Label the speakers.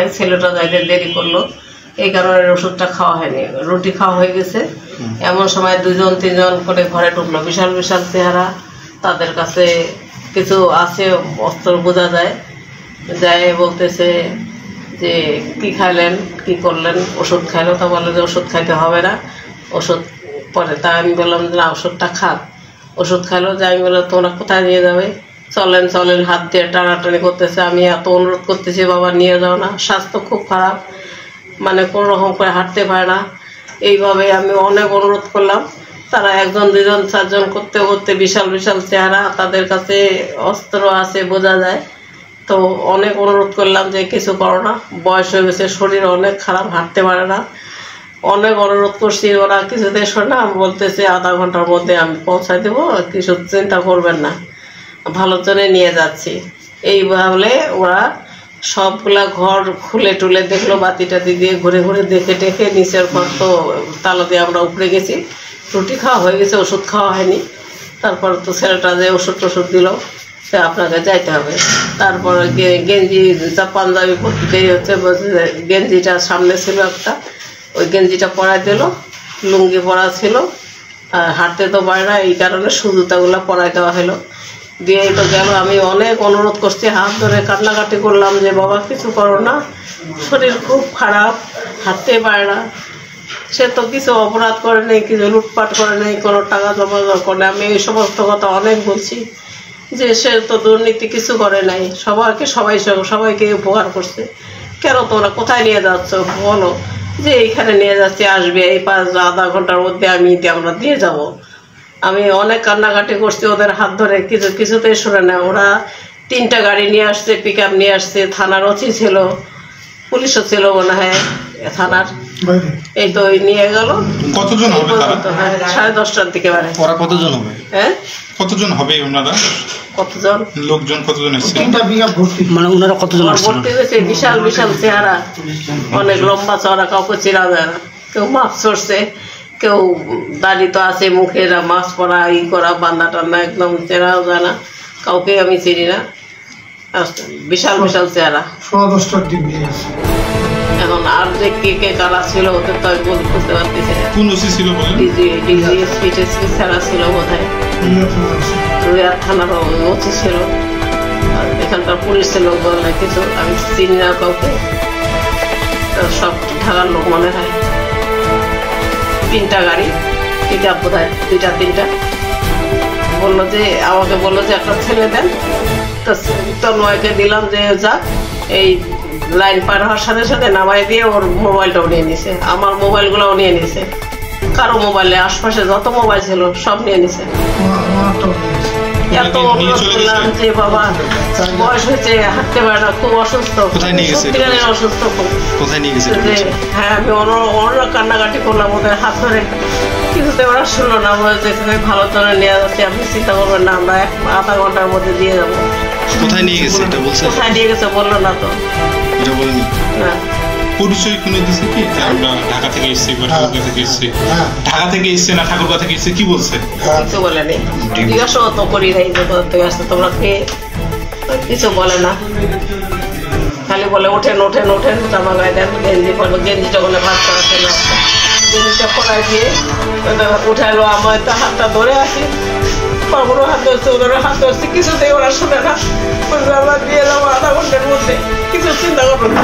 Speaker 1: বাসায়, ছেলেটা যাইতে দেরি করলো, এই কারণে ওষুধটা খাওয়া হয়নি। রুটি খাওয়া হয়ে গেছে। এমন সময় 2-3 করে ঘরে ঢুকলো, বিশাল বিশাল চেহারা, তাদের কাছে কিছু আছে, অস্ত্র বোঝা যায়। যায় বলতেছে যে কি খাইলেন, কি করলেন, ওষুধ খাইলো। তা বলে যে ওষুধ খাইতে হবে না, ওষুধ পরে। তা আমি বললাম যে না, ওষুধটা খান। ওষুধ খাইলো। যে আমি বললাম তোমরা কোথায় নিয়ে যাবে, চলেন চলেন, হাত দিয়ে টানাটানি করতেছে। আমি এত অনুরোধ করতেছি বাবা নিয়ে যাও না, স্বাস্থ্য খুব খারাপ, মানে কোনো রকম করে হাঁটতে পারে না। এইভাবে আমি অনেক অনুরোধ করলাম। তারা 1-2-4 করতে করতে বিশাল বিশাল চেহারা, তাদের কাছে অস্ত্র আছে বোঝা যায়। তো অনেক অনুরোধ করলাম যে কিছু করো না, বয়স হয়ে গেছে, শরীর অনেক খারাপ, হাঁটতে পারে না। অনেক অনুরোধ করছি, ওরা কিছুতে শোনে। আমি বলতেছি আধা ঘন্টার মধ্যে আমি পৌঁছায় দেবো, কিছু চিন্তা করবেন না, ভালো জনে নিয়ে যাচ্ছি। এই বলে ওরা সবগুলা ঘর খুলে টুলে দেখলো, বাতি টাতি দিয়ে ঘুরে ঘুরে দেখে টেখে। নিচের ঘর তো তালা দিয়ে আমরা উপরে গেছি। রুটি খাওয়া হয়ে গেছে, ওষুধ খাওয়া হয়নি। তারপর তো ছেলেটা যে ওষুধ টষুধ দিল, সে আপনাকে যাইতে হবে। তারপর গেঞ্জি পাঞ্জাবি পরতেই হচ্ছে, গেঞ্জিটা সামনে ছিল একটা, ওই গেঞ্জিটা পরাই দিল। লুঙ্গি পরা ছিল, আর হাঁটতে তো পারে না, এই কারণে সুজুতাগুলো পরাই দেওয়া হলো। দিয়ে তো গেল। আমি অনেক অনুরোধ করছি, হাত ধরে কান্নাকাটি করলাম যে বাবা কিছু করো না, শরীর খুব খারাপ, হাঁটতে পারে না। সে তো কিছু অপরাধ করে নেই, কিছু লুটপাট করে নেই, কোনো টাকা জমা করে। আমি এই সমস্ত কথা অনেক বলছি যে সে তো দুর্নীতি কিছু করে নাই, সবাইকে উপকার করছে। কেন তোমরা কোথায় নিয়ে যাচ্ছ বলো, যে এইখানে নিয়ে যাচ্ছি, আসবে এই আধা ঘন্টার মধ্যে আমরা দিয়ে যাব। আমি অনেক কান্নাকাটি করছি ওদের হাত ধরে, কিছুতেই শোনে না। ওরা 3টা গাড়ি নিয়ে আসছে, পিক আপ নিয়ে আসছে। থানার ওসি ছিল, পুলিশও ছিল মনে হয় থানার। এই তো নিয়ে গেল।
Speaker 2: কতজন হবে তারা?
Speaker 1: 10:30টার দিকে বাড়ে।
Speaker 2: ওরা কতজন হবে?
Speaker 1: হ্যাঁ,
Speaker 2: কতজন হবে ওনারা?
Speaker 1: কতজন
Speaker 2: লোকজন কতজন এসেছে?
Speaker 3: 3টা বিঘা ভর্তি, মানে ওনারা কতজন আসছে?
Speaker 1: ভর্তি হয়েছে, বিশাল বিশাল চেহারা, অনেক লম্বা চওড়া, কাউকে চেনা যায় না। কেউ মাস্ক চড়ছে, কেউ দাড়ি তো আছে, মুখে মাস্ক পরা, ই করা, বান্না টান্না, একদম চেনাও যায় না, কাউকে আমি চিনি না। বিশাল বিশাল চেহারা।
Speaker 3: 10:30টার দিক দিয়ে আছে।
Speaker 1: এখন আর যে কে কারা ছিল ওদের তো আমি বুঝতে পারতেছি না।
Speaker 2: কোন ওসি ছিল বলেন?
Speaker 1: ডিজিএসপি ছাড়া ছিল বোধহয়, রুয়ার থানার ওসি ছিল, আর এখানকার পুলিশ ছিল বলে কিছু, আমি চিনি না কাউকে। সব ঢাকার লোক মনে হয়। 3টা গাড়ি, পিক আপ বোধ হয় 2-3টা। বললো যে, আমাকে বললো যে একটা ছেলে দেন। তো তন্ময়কে দিলাম যে যাক, এই লাইন পার হওয়ার সাথে সাথে নামাই দিয়ে ওর মোবাইলটাও নিয়ে নিছে, আমার মোবাইলগুলোও নিয়ে নিছে। কারো মোবাইলে আশপাশে যত মোবাইল ছিল সব নিয়ে নিছে। এত অনুরোধ করলাম যে বাবা বয়স হয়েছে, হাঁটতে পারে না, খুব অসুস্থ, সত্যিকারের অসুস্থ। হ্যাঁ, আমি অনেক কান্নাকাটি করলাম ওদের হাত ধরে, কিছুতে ওরা শুনলো না। বলছে ভালো ধরে নিয়ে যাচ্ছি, আপনি চিন্তা করবেন না, আমরা আধা ঘন্টার মধ্যে দিয়ে যাবো।
Speaker 2: কোথায় নিয়ে গেছে এটা বলছে?
Speaker 1: কোথায় নিয়ে গেছে বললো না তো,
Speaker 2: এটা বলেনি।
Speaker 1: না
Speaker 2: পরিচয় কোনো দিছে কি যে আমরা ঢাকা থেকে এসেছি বা ঠাকুরগা থেকে এসেছি? ঢাকা থেকে এসছে না ঠাকুরগা থেকে এসছে কি বলছে?
Speaker 1: কিছু বলেনি। জিজ্ঞাসা তো করি নাই যে কোথা থেকে আসছে তোমরা, কে, কিছু বলে না। খালি বলে ওঠেন ওঠেন ওঠেন, জামা গায়ে দেন, গেঞ্জি পরবো। গেঞ্জিটা বলে ভাত করা ছিল, গেঞ্জিটা পরাই দিয়ে উঠাইলো। আমার তো হাতটা ধরে আসি, বাবুরও হাত ধরছে, ওদেরও হাত ধরছে, কিছুতেই ওরা শুনে না। আমরা দিয়ে যাবো আধা ঘন্টার মধ্যে, কিছু চিন্তা করবো না।